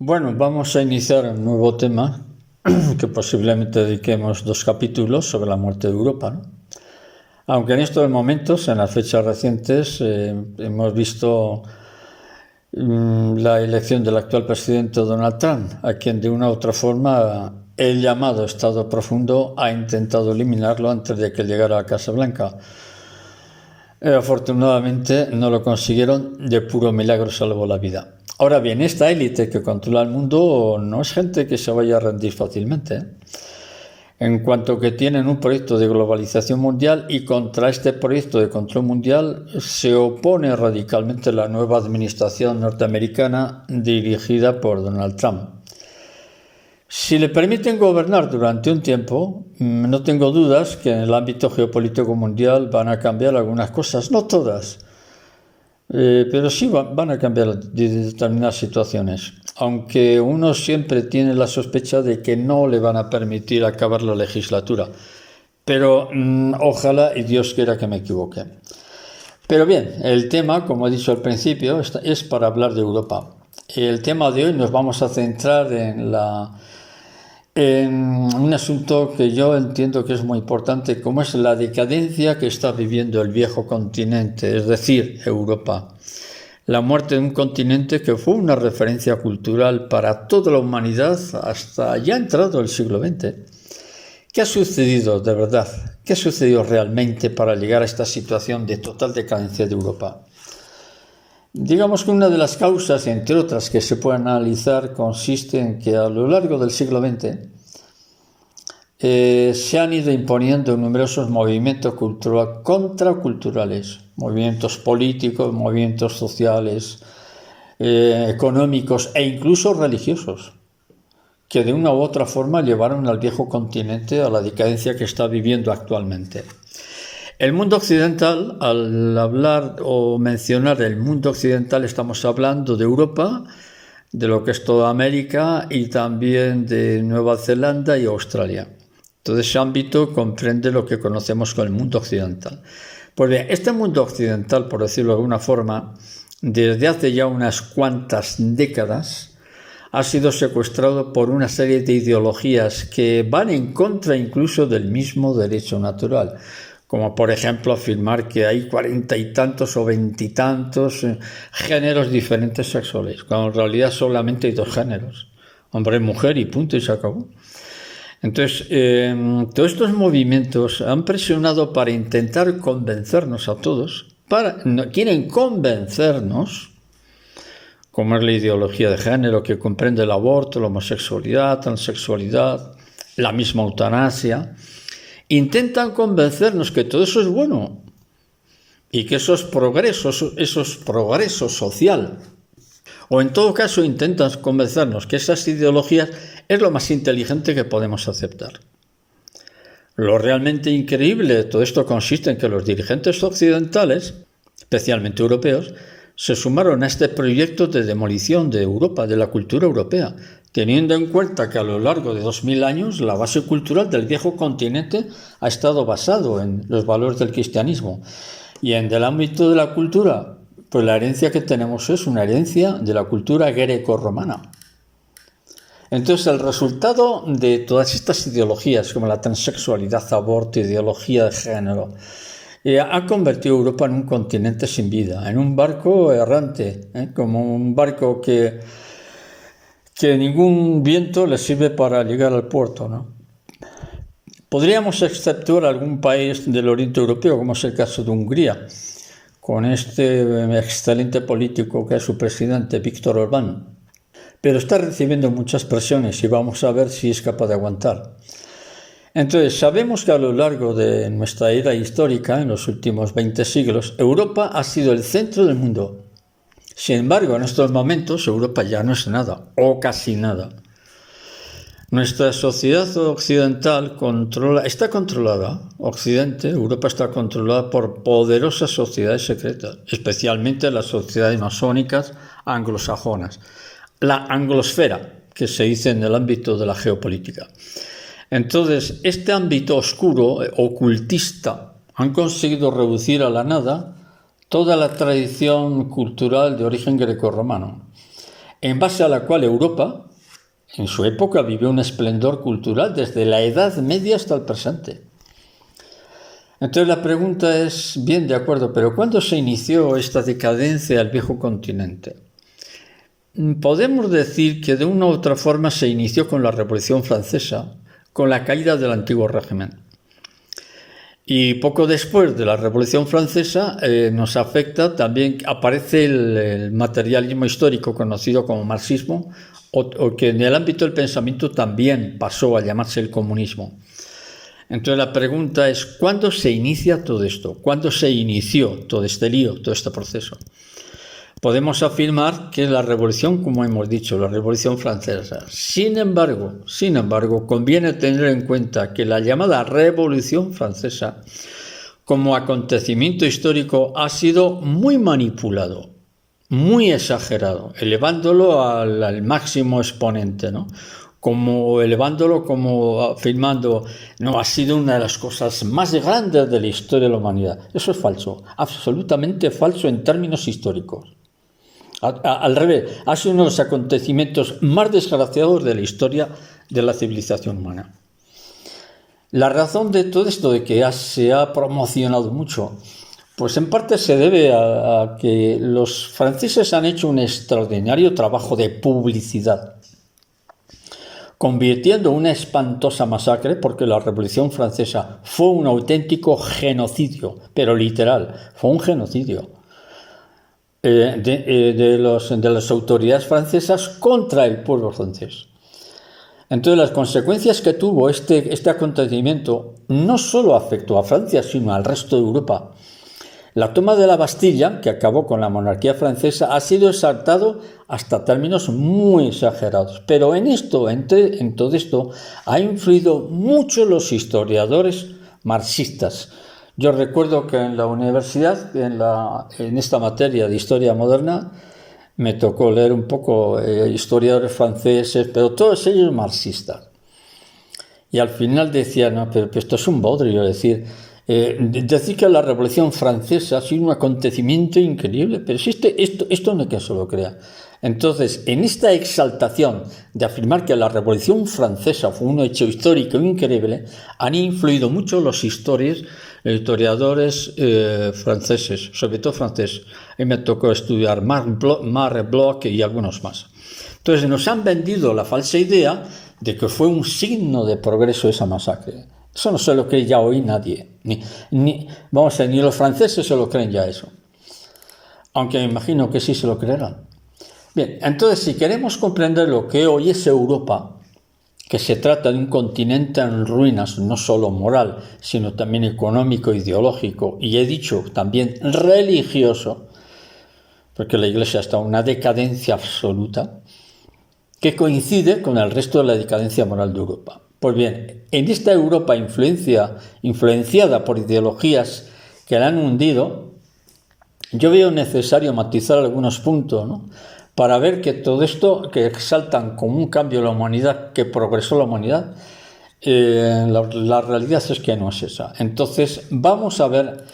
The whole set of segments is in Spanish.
Bueno, vamos a iniciar un nuevo tema que posiblemente dediquemos 2 capítulos sobre la muerte de Europa, ¿no? Aunque en estos momentos, en las fechas recientes, hemos visto la elección del actual presidente Donald Trump, a quien de una u otra forma el llamado Estado Profundo ha intentado eliminarlo antes de que llegara a Casa Blanca. Afortunadamente no lo consiguieron, de puro milagro salvó la vida. Ahora bien, esta élite que controla el mundo no es gente que se vaya a rendir fácilmente, en cuanto que tienen un proyecto de globalización mundial, y contra este proyecto de control mundial se opone radicalmente la nueva administración norteamericana dirigida por Donald Trump. Si le permiten gobernar durante un tiempo, no tengo dudas que en el ámbito geopolítico mundial van a cambiar algunas cosas, no todas, pero sí van a cambiar determinadas situaciones, aunque uno siempre tiene la sospecha de que no le van a permitir acabar la legislatura, pero ojalá y Dios quiera que me equivoque. Pero bien, el tema, como he dicho al principio, es para hablar de Europa. El tema de hoy nos vamos a centrar en un asunto que yo entiendo que es muy importante, como es la decadencia que está viviendo el viejo continente, es decir, Europa. La muerte de un continente que fue una referencia cultural para toda la humanidad hasta ya entrado el siglo XX. ¿Qué ha sucedido de verdad? ¿Qué ha sucedido realmente para llegar a esta situación de total decadencia de Europa? Digamos que una de las causas, entre otras, que se puede analizar consiste en que a lo largo del siglo XX se han ido imponiendo numerosos movimientos contraculturales, movimientos políticos, movimientos sociales, económicos e incluso religiosos, que de una u otra forma llevaron al viejo continente a la decadencia que está viviendo actualmente. El mundo occidental, al hablar o mencionar el mundo occidental, estamos hablando de Europa, de lo que es toda América y también de Nueva Zelanda y Australia. Todo ese ámbito comprende lo que conocemos como el mundo occidental. Pues bien, este mundo occidental, por decirlo de alguna forma, desde hace ya unas cuantas décadas, ha sido secuestrado por una serie de ideologías que van en contra incluso del mismo derecho natural, como por ejemplo afirmar que hay 40 y tantos o 20 y tantos géneros diferentes sexuales, cuando en realidad solamente hay 2 géneros, hombre y mujer, y punto, y se acabó. Entonces, todos estos movimientos han presionado para intentar convencernos a todos, quieren convencernos, como es la ideología de género que comprende el aborto, la homosexualidad, transexualidad, la misma eutanasia. Intentan convencernos que todo eso es bueno y que eso es progreso social. O en todo caso intentan convencernos que esas ideologías es lo más inteligente que podemos aceptar. Lo realmente increíble de todo esto consiste en que los dirigentes occidentales, especialmente europeos, se sumaron a este proyecto de demolición de Europa, de la cultura europea, teniendo en cuenta que a lo largo de 2000 años la base cultural del viejo continente ha estado basado en los valores del cristianismo. Y en el ámbito de la cultura, pues la herencia que tenemos es una herencia de la cultura greco-romana. Entonces el resultado de todas estas ideologías, como la transexualidad, aborto, ideología de género, ha convertido a Europa en un continente sin vida, en un barco errante, como un barco que ningún viento le sirve para llegar al puerto, ¿no? Podríamos exceptuar algún país del oriente europeo, como es el caso de Hungría, con este excelente político que es su presidente, Viktor Orbán, pero está recibiendo muchas presiones y vamos a ver si es capaz de aguantar. Entonces, sabemos que a lo largo de nuestra era histórica, en los últimos 20 siglos, Europa ha sido el centro del mundo. Sin embargo, en estos momentos Europa ya no es nada, o casi nada. Nuestra sociedad occidental está controlada, Europa está controlada por poderosas sociedades secretas, especialmente las sociedades masónicas anglosajonas, la anglosfera, que se dice en el ámbito de la geopolítica. Entonces, este ámbito oscuro, ocultista, han conseguido reducir a la nada toda la tradición cultural de origen grecorromano. en base a la cual Europa, en su época, vivió un esplendor cultural desde la Edad Media hasta el presente. Entonces la pregunta es, bien, de acuerdo, pero ¿cuándo se inició esta decadencia del viejo continente? Podemos decir que de una u otra forma se inició con la Revolución Francesa, con la caída del antiguo régimen. Y poco después de la Revolución Francesa nos afecta también, aparece el materialismo histórico conocido como marxismo, o que en el ámbito del pensamiento también pasó a llamarse el comunismo. Entonces la pregunta es, ¿cuándo se inicia todo esto? ¿Cuándo se inició todo este lío, todo este proceso? Podemos afirmar que la revolución, como hemos dicho, la Revolución Francesa. Sin embargo, conviene tener en cuenta que la llamada Revolución Francesa, como acontecimiento histórico, ha sido muy manipulado, muy exagerado, elevándolo al máximo exponente, ¿no? Elevándolo como afirmando, no, ha sido una de las cosas más grandes de la historia de la humanidad. Eso es falso, absolutamente falso en términos históricos. Al revés, ha sido uno de los acontecimientos más desgraciados de la historia de la civilización humana. La razón de todo esto, de que se ha promocionado mucho, pues en parte se debe a que los franceses han hecho un extraordinario trabajo de publicidad, convirtiendo una espantosa masacre, porque la Revolución Francesa fue un auténtico genocidio, pero literal, fue un genocidio. De las autoridades francesas contra el pueblo francés. Entonces las consecuencias que tuvo este acontecimiento no solo afectó a Francia, sino al resto de Europa. La toma de la Bastilla, que acabó con la monarquía francesa, ha sido exaltado hasta términos muy exagerados. Pero en todo esto, ha influido mucho los historiadores marxistas. Yo recuerdo que en la universidad, en esta materia de historia moderna, me tocó leer un poco historiadores franceses, pero todos ellos marxistas. Y al final decían, no, pero esto es un bodrio, decir que la Revolución Francesa ha sido un acontecimiento increíble, pero si esto no es que se lo crea. Entonces, en esta exaltación de afirmar que la Revolución Francesa fue un hecho histórico increíble, han influido mucho los historiadores franceses, sobre todo franceses. A mí me tocó estudiar Marc Bloch y algunos más. Entonces, nos han vendido la falsa idea de que fue un signo de progreso esa masacre. Eso no se lo cree ya hoy nadie. Ni los franceses se lo creen ya eso. Aunque me imagino que sí se lo creerán. Bien, entonces si queremos comprender lo que hoy es Europa, que se trata de un continente en ruinas, no solo moral, sino también económico, ideológico, y he dicho también religioso, porque la Iglesia está en una decadencia absoluta, que coincide con el resto de la decadencia moral de Europa. Pues bien, en esta Europa influenciada por ideologías que la han hundido, yo veo necesario matizar algunos puntos, ¿no?, para ver que todo esto que exaltan como un cambio de la humanidad, que progresó la humanidad, la realidad es que no es esa. Entonces vamos a ver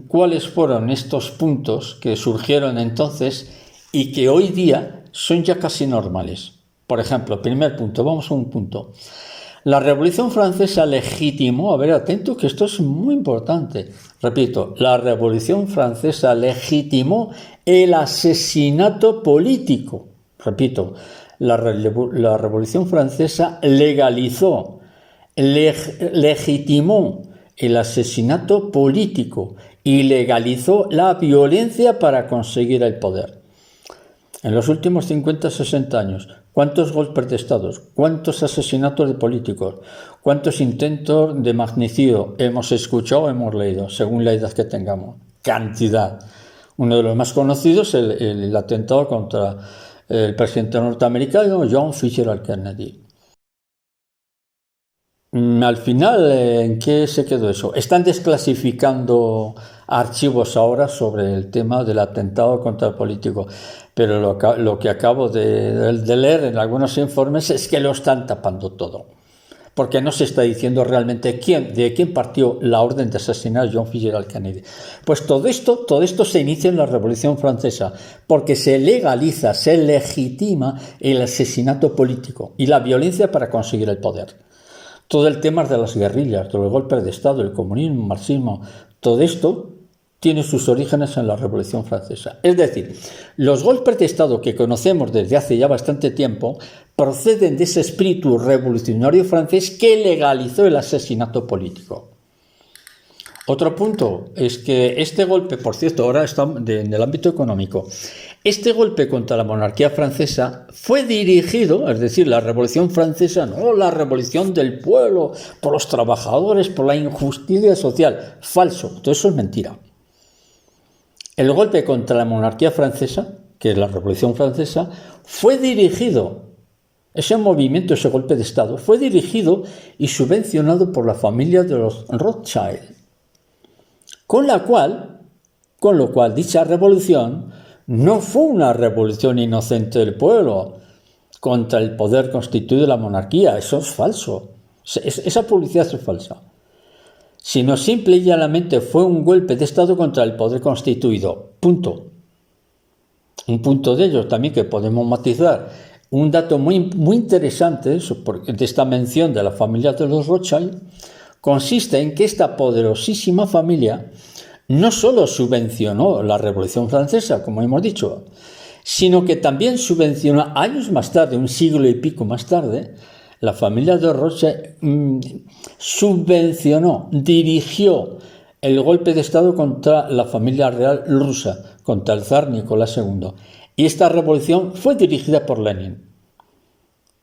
cuáles fueron estos puntos que surgieron entonces y que hoy día son ya casi normales. Por ejemplo, primer punto, vamos a un punto. La Revolución Francesa legitimó, a ver, atento que esto es muy importante, repito, la Revolución Francesa legitimó el asesinato político. Repito, la Revolución Francesa legitimó el asesinato político y legalizó la violencia para conseguir el poder. En los últimos 50-60 años, ¿cuántos golpes de Estado? ¿Cuántos asesinatos de políticos? ¿Cuántos intentos de magnicidio hemos escuchado o hemos leído, según la edad que tengamos? Cantidad. Uno de los más conocidos es el atentado contra el presidente norteamericano John Fitzgerald Kennedy. Al final, ¿en qué se quedó eso? Están desclasificando archivos ahora sobre el tema del atentado contra el político, pero lo que acabo de leer en algunos informes es que lo están tapando todo. porque no se está diciendo realmente de quién partió la orden de asesinar a John Fitzgerald Kennedy. Pues todo esto se inicia en la Revolución Francesa, porque se legaliza, se legitima el asesinato político y la violencia para conseguir el poder. Todo el tema de las guerrillas, de los golpes de Estado, el comunismo, el marxismo, todo esto tiene sus orígenes en la Revolución Francesa. Es decir, los golpes de Estado que conocemos desde hace ya bastante tiempo proceden de ese espíritu revolucionario francés que legalizó el asesinato político. Otro punto es que este golpe, por cierto, ahora está en el ámbito económico, este golpe contra la monarquía francesa fue dirigido, es decir, la Revolución Francesa, no la revolución del pueblo, por los trabajadores, por la injusticia social. Falso, todo eso es mentira. El golpe contra la monarquía francesa, que es la Revolución Francesa, fue dirigido, ese movimiento, ese golpe de Estado, fue dirigido y subvencionado por la familia de los Rothschild. Con lo cual dicha revolución no fue una revolución inocente del pueblo contra el poder constituido de la monarquía. Eso es falso. Esa publicidad es falsa. Sino simple y llanamente fue un golpe de Estado contra el poder constituido. Punto. Un punto de ello también que podemos matizar. Un dato muy interesante de esta mención de la familia de los Rothschild consiste en que esta poderosísima familia no solo subvencionó la Revolución Francesa, como hemos dicho, sino que también subvencionó años más tarde, un siglo y pico más tarde, la familia de Rothschild subvencionó, dirigió el golpe de Estado contra la familia real rusa, contra el zar Nicolás II. Y esta revolución fue dirigida por Lenin,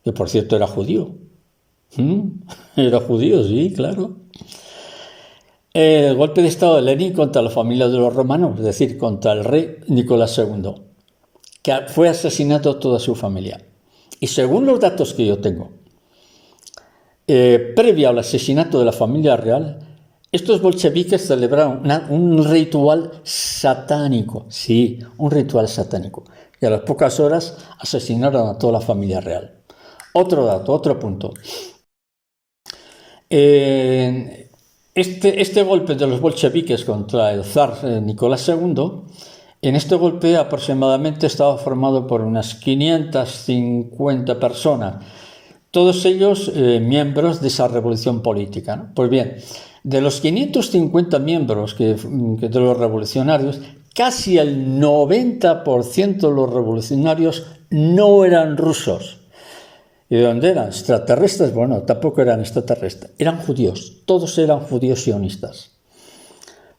que por cierto era judío. Era judío, sí, claro. El golpe de Estado de Lenin contra la familia de los romanos, es decir, contra el rey Nicolás II, que fue asesinado a toda su familia. Y según los datos que yo tengo, previo al asesinato de la familia real, estos bolcheviques celebraron un ritual satánico, sí, un ritual satánico, y a las pocas horas asesinaron a toda la familia real. Otro dato, otro punto. Este golpe de los bolcheviques contra el zar Nicolás II, en este golpe aproximadamente estaba formado por unas 550 personas, todos ellos miembros de esa revolución política, ¿no? Pues bien, de los 550 miembros de los revolucionarios, casi el 90% de los revolucionarios no eran rusos. ¿Y de dónde eran? ¿Extraterrestres? Bueno, tampoco eran extraterrestres, eran judíos, todos eran judíos sionistas.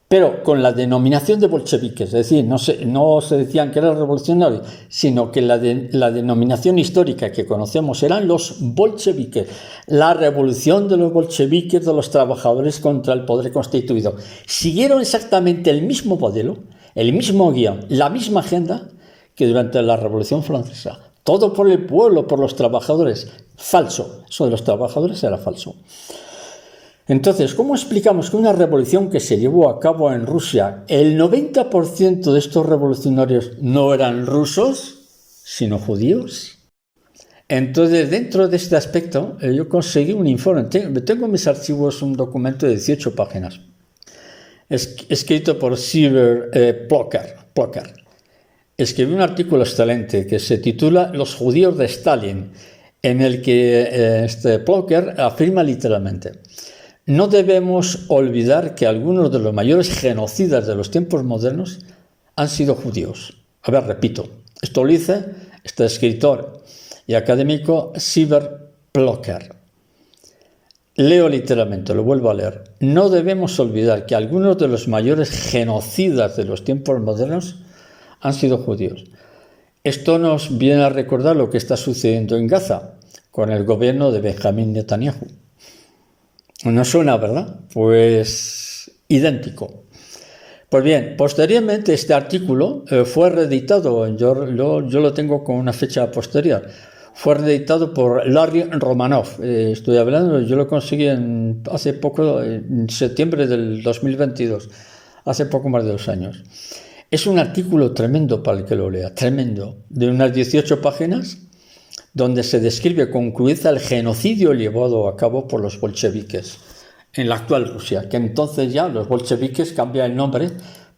Pero con la denominación de bolcheviques, es decir, no se decían que eran revolucionarios, sino que la denominación histórica que conocemos eran los bolcheviques, la revolución de los bolcheviques, de los trabajadores contra el poder constituido. Siguieron exactamente el mismo modelo, el mismo guión, la misma agenda que durante la Revolución Francesa. Todo por el pueblo, por los trabajadores. Falso. Eso de los trabajadores era falso. Entonces, ¿cómo explicamos que una revolución que se llevó a cabo en Rusia, el 90% de estos revolucionarios no eran rusos, sino judíos? Entonces, dentro de este aspecto, yo conseguí un informe. Tengo en mis archivos un documento de 18 páginas, escrito por Siever Plocker. Escribió un artículo excelente que se titula Los judíos de Stalin, en el que Plocker afirma literalmente: no debemos olvidar que algunos de los mayores genocidas de los tiempos modernos han sido judíos. A ver, repito, esto lo dice este escritor y académico Siever Plocker. Leo literalmente, lo vuelvo a leer. No debemos olvidar que algunos de los mayores genocidas de los tiempos modernos han sido judíos. Esto nos viene a recordar lo que está sucediendo en Gaza con el gobierno de Benjamín Netanyahu. ¿No suena, verdad? Pues idéntico. Pues bien, posteriormente este artículo fue reeditado, yo lo tengo con una fecha posterior, fue reeditado por Larry Romanoff. Estoy hablando, yo lo conseguí hace poco, en septiembre del 2022, hace poco más de 2 años. Es un artículo tremendo para el que lo lea, tremendo, de unas 18 páginas, donde se describe con crudeza el genocidio llevado a cabo por los bolcheviques en la actual Rusia, que entonces ya los bolcheviques cambian el nombre,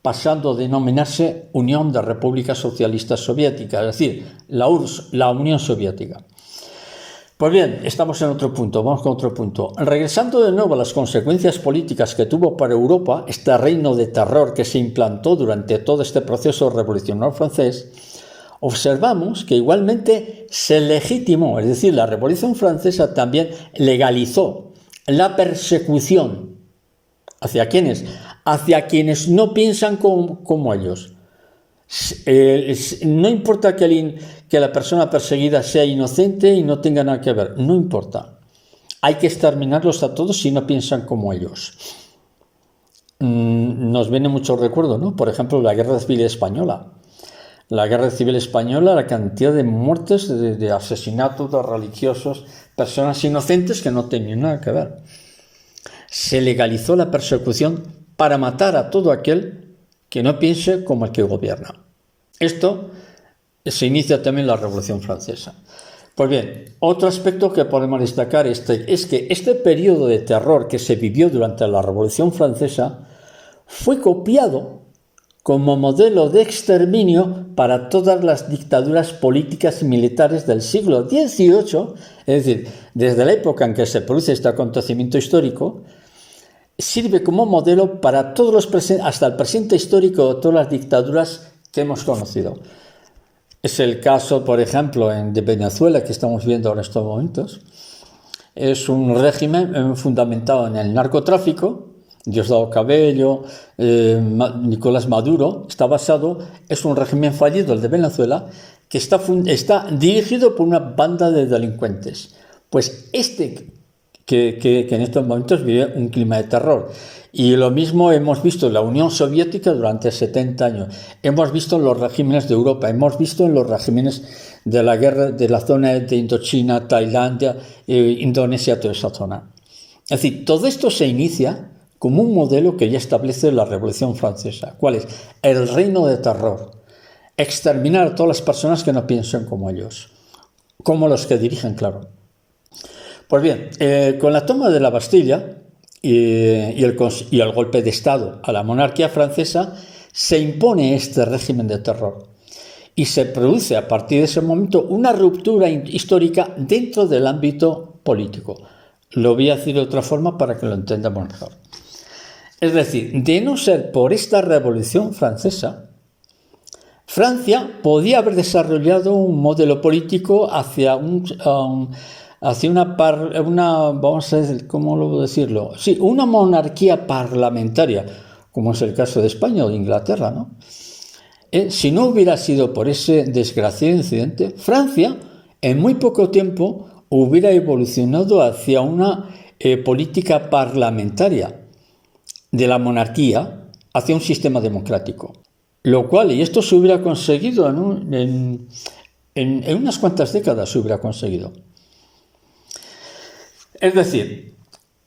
pasando a denominarse Unión de Repúblicas Socialistas Soviéticas, es decir, la URSS, la Unión Soviética. Pues bien, estamos en otro punto, vamos con otro punto. Regresando de nuevo a las consecuencias políticas que tuvo para Europa este reino de terror que se implantó durante todo este proceso revolucionario francés, observamos que igualmente se legitimó, es decir, la Revolución Francesa también legalizó la persecución. ¿Hacia quiénes? Hacia quienes no piensan como ellos. No importa que la persona perseguida sea inocente y no tenga nada que ver, no importa. Hay que exterminarlos a todos si no piensan como ellos. Nos viene mucho recuerdo, ¿no? Por ejemplo, la Guerra Civil Española. La Guerra Civil Española, la cantidad de muertes, de asesinatos de religiosos, personas inocentes que no tenían nada que ver. Se legalizó la persecución para matar a todo aquel que no piense como el que gobierna. Esto se inicia también la Revolución Francesa. Pues bien, otro aspecto que podemos destacar es que este periodo de terror que se vivió durante la Revolución Francesa fue copiado como modelo de exterminio para todas las dictaduras políticas y militares del siglo XVIII, es decir, desde la época en que se produce este acontecimiento histórico, sirve como modelo para todos hasta el presente histórico de todas las dictaduras que hemos conocido. Es el caso, por ejemplo, de Venezuela, que estamos viendo ahora en estos momentos. Es un régimen fundamentado en el narcotráfico. Diosdado Cabello, Nicolás Maduro, es un régimen fallido, el de Venezuela, que está dirigido por una banda de delincuentes. Pues que en estos momentos vive un clima de terror. Y lo mismo hemos visto en la Unión Soviética durante 70 años. Hemos visto en los regímenes de Europa, hemos visto en los regímenes de la guerra de la zona de Indochina, Tailandia, Indonesia, toda esa zona. Es decir, todo esto se inicia como un modelo que ya establece la Revolución Francesa. ¿Cuál es? El reino de terror. Exterminar a todas las personas que no piensen como ellos. Como los que dirigen, claro. Pues bien, con la toma de la Bastilla y el golpe de Estado a la monarquía francesa, se impone este régimen de terror. Y se produce a partir de ese momento una ruptura histórica dentro del ámbito político. Lo voy a decir de otra forma para que lo entendamos mejor. Es decir, de no ser por esta Revolución Francesa, Francia podía haber desarrollado un modelo político hacia vamos a decir, ¿cómo lo voy a decirlo? Sí, una monarquía parlamentaria, como es el caso de España o de Inglaterra, ¿no? Si no hubiera sido por ese desgraciado incidente, Francia en muy poco tiempo hubiera evolucionado hacia una política parlamentaria de la monarquía hacia un sistema democrático. Lo cual, y esto se hubiera conseguido en unas cuantas décadas, se hubiera conseguido. Es decir,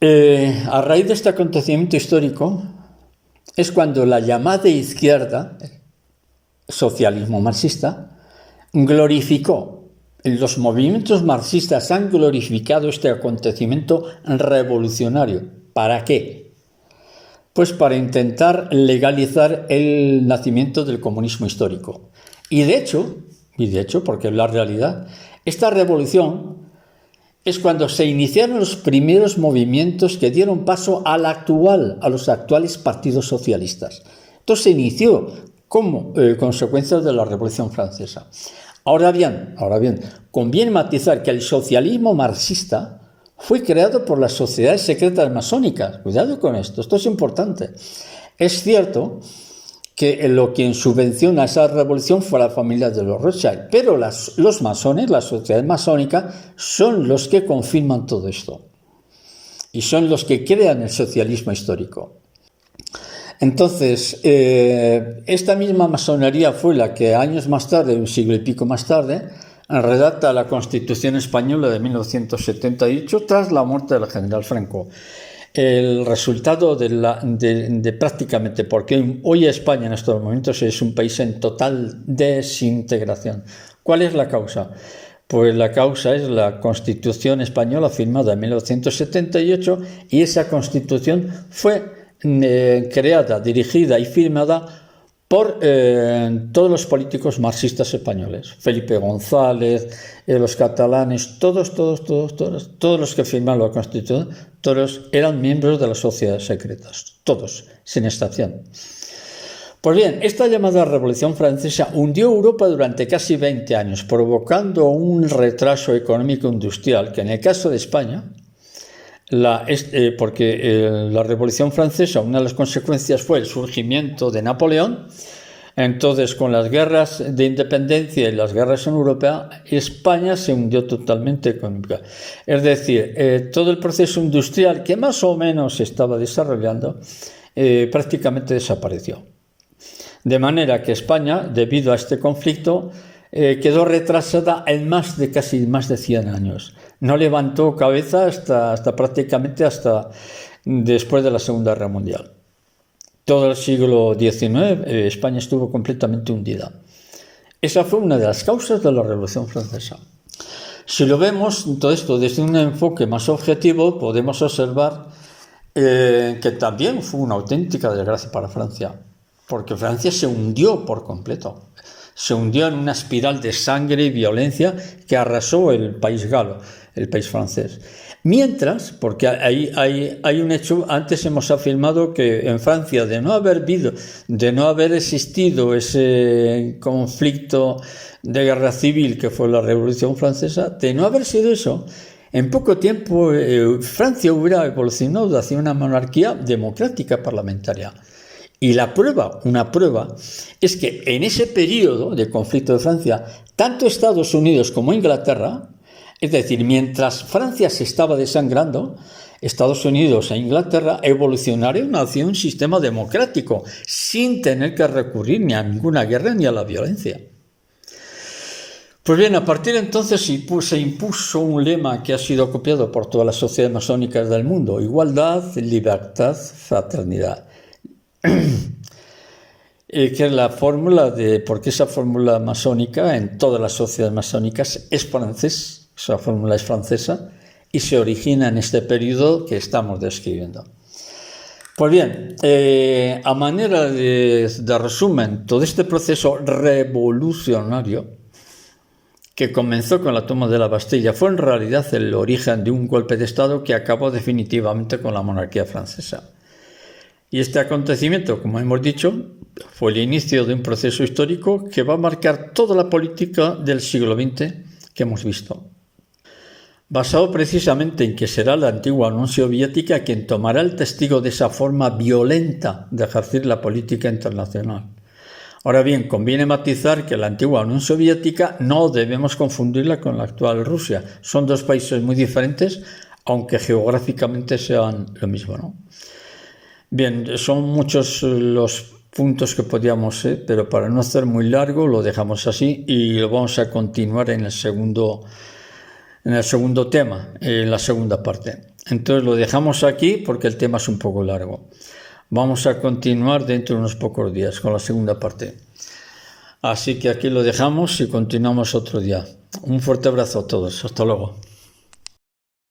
a raíz de este acontecimiento histórico es cuando la llamada izquierda, socialismo marxista, glorificó, los movimientos marxistas han glorificado este acontecimiento revolucionario. ¿Para qué? Pues para intentar legalizar el nacimiento del comunismo histórico. Y de hecho, porque es la realidad, esta revolución es cuando se iniciaron los primeros movimientos que dieron paso a los actuales partidos socialistas. Esto se inició como consecuencia de la Revolución Francesa. Ahora bien, conviene matizar que el socialismo marxista fue creado por las sociedades secretas masónicas. Cuidado con esto es importante. Es cierto que quien subvenciona esa revolución fue la familia de los Rothschild, pero los masones, la sociedad masónica, son los que confirman todo esto y son los que crean el socialismo histórico. Entonces, esta misma masonería fue la que años más tarde, un siglo y pico más tarde, redacta la Constitución Española de 1978 tras la muerte del general Franco. El resultado de prácticamente, porque hoy España en estos momentos es un país en total desintegración. ¿Cuál es la causa? Pues la causa es la Constitución española firmada en 1978 y esa Constitución fue creada, dirigida y firmada por todos los políticos marxistas españoles. Felipe González, los catalanes, todos los que firmaron la Constitución, todos eran miembros de las sociedades secretas, todos, sin excepción. Pues bien, esta llamada Revolución Francesa hundió Europa durante casi 20 años, provocando un retraso económico industrial que en el caso de España, porque la Revolución Francesa, una de las consecuencias fue el surgimiento de Napoleón. Entonces, con las guerras de independencia y las guerras en Europa, España se hundió totalmente económica. Es decir, todo el proceso industrial que más o menos se estaba desarrollando prácticamente desapareció. De manera que España, debido a este conflicto, quedó retrasada en casi más de 100 años. No levantó cabeza hasta prácticamente después de la Segunda Guerra Mundial. Todo el siglo XIX España estuvo completamente hundida. Esa fue una de las causas de la Revolución Francesa. Si lo vemos todo esto desde un enfoque más objetivo, podemos observar que también fue una auténtica desgracia para Francia, porque Francia se hundió por completo. Se hundió en una espiral de sangre y violencia que arrasó el país galo, el país francés. Mientras, porque hay un hecho, antes hemos afirmado que en Francia, de no haber existido ese conflicto de guerra civil que fue la Revolución Francesa, de no haber sido eso, en poco tiempo Francia hubiera evolucionado hacia una monarquía democrática parlamentaria. Y una prueba, es que en ese periodo de conflicto de Francia, tanto Estados Unidos como Inglaterra, es decir, mientras Francia se estaba desangrando, Estados Unidos e Inglaterra evolucionaron hacia un sistema democrático, sin tener que recurrir ni a ninguna guerra ni a la violencia. Pues bien, a partir de entonces se impuso un lema que ha sido copiado por todas las sociedades masónicas del mundo: igualdad, libertad, fraternidad. Que es la fórmula porque esa fórmula masónica en todas las sociedades masónicas es francesa, esa fórmula es francesa y se origina en este periodo que estamos describiendo. Pues bien, a manera de resumen, todo este proceso revolucionario que comenzó con la toma de la Bastilla fue en realidad el origen de un golpe de Estado que acabó definitivamente con la monarquía francesa. Y este acontecimiento, como hemos dicho, fue el inicio de un proceso histórico que va a marcar toda la política del siglo XX que hemos visto, basado precisamente en que será la antigua Unión Soviética quien tomará el testigo de esa forma violenta de ejercer la política internacional. Ahora bien, conviene matizar que la antigua Unión Soviética no debemos confundirla con la actual Rusia. Son dos países muy diferentes, aunque geográficamente sean lo mismo, ¿no? Bien, son muchos los puntos que podíamos, pero para no hacer muy largo lo dejamos así y lo vamos a continuar en el segundo tema, en la segunda parte. Entonces lo dejamos aquí porque el tema es un poco largo. Vamos a continuar dentro de unos pocos días con la segunda parte. Así que aquí lo dejamos y continuamos otro día. Un fuerte abrazo a todos. Hasta luego.